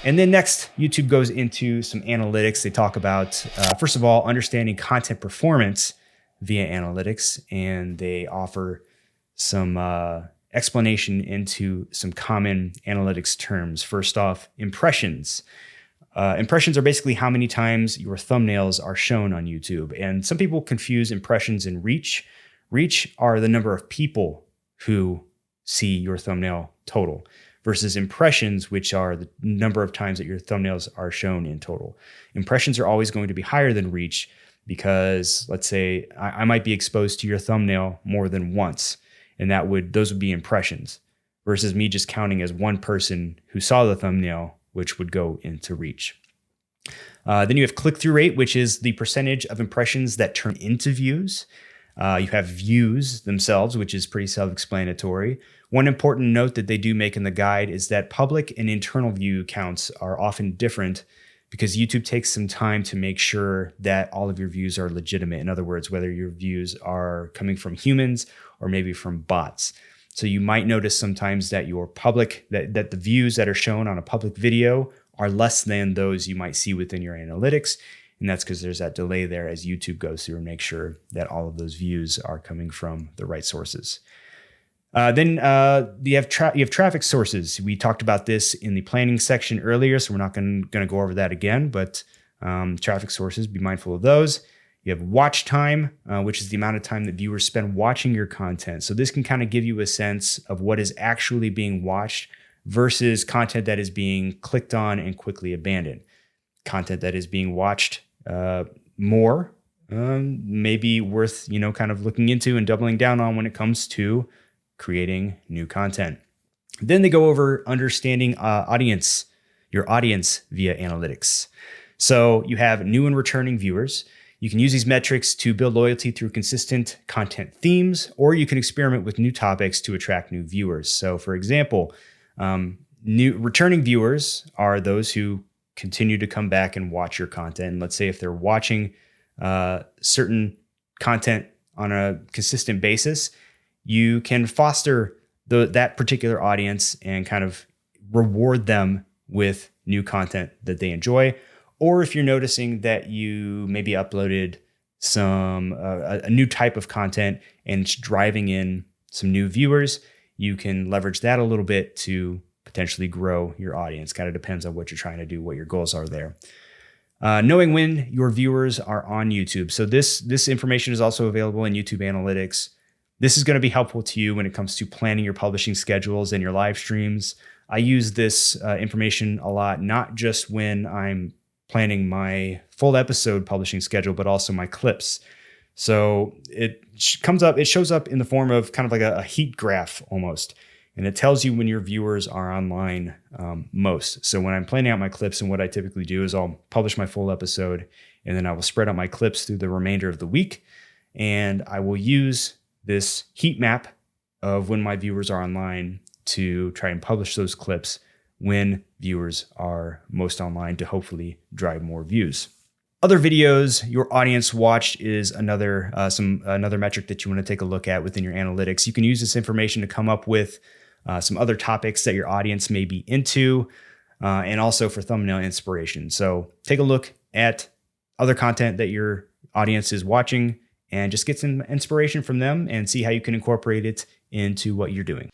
And then next, YouTube goes into some analytics. They talk about, first of all, understanding content performance via analytics, and they offer some explanation into some common analytics terms. First off, impressions. Impressions are basically how many times your thumbnails are shown on YouTube. And some people confuse impressions and reach. Reach are the number of people who see your thumbnail total versus impressions, which are the number of times that your thumbnails are shown in total. Impressions are always going to be higher than reach because, let's say, I might be exposed to your thumbnail more than once, and those would be impressions, versus me just counting as one person who saw the thumbnail, which would go into reach. Then you have click-through rate, which is the percentage of impressions that turn into views. You have views themselves, which is pretty self-explanatory. One important note that they do make in the guide is that public and internal view counts are often different because YouTube takes some time to make sure that all of your views are legitimate. In other words, whether your views are coming from humans or maybe from bots. So you might notice sometimes that your public, that the views that are shown on a public video are less than those you might see within your analytics. And that's because there's that delay there as YouTube goes through and makes sure that all of those views are coming from the right sources. Then you have traffic sources. We talked about this in the planning section earlier, so we're not going to go over that again, but traffic sources, be mindful of those. You have watch time, which is the amount of time that viewers spend watching your content. So this can kind of give you a sense of what is actually being watched versus content that is being clicked on and quickly abandoned. Content that is being watched more may be worth, kind of looking into and doubling down on when it comes to creating new content. Then they go over understanding your audience via analytics. So you have new and returning viewers. You can use these metrics to build loyalty through consistent content themes, or you can experiment with new topics to attract new viewers. So for example, new returning viewers are those who continue to come back and watch your content. And let's say if they're watching certain content on a consistent basis, you can foster that particular audience and kind of reward them with new content that they enjoy. Or if you're noticing that you maybe uploaded a new type of content and it's driving in some new viewers, you can leverage that a little bit to potentially grow your audience. Kind of depends on what you're trying to do, what your goals are there. Knowing when your viewers are on YouTube. So this information is also available in YouTube Analytics. This is going to be helpful to you when it comes to planning your publishing schedules and your live streams. I use this information a lot, not just when I'm planning my full episode publishing schedule, but also my clips. So it shows up in the form of kind of like a heat graph almost. And it tells you when your viewers are online most. So when I'm planning out my clips, and what I typically do is I'll publish my full episode, and then I will spread out my clips through the remainder of the week. And I will use this heat map of when my viewers are online to try and publish those clips when viewers are most online to hopefully drive more views. Other videos your audience watched is another metric that you want to take a look at within your analytics. You can use this information to come up with some other topics that your audience may be into, and also for thumbnail inspiration. So take a look at other content that your audience is watching and just get some inspiration from them and see how you can incorporate it into what you're doing.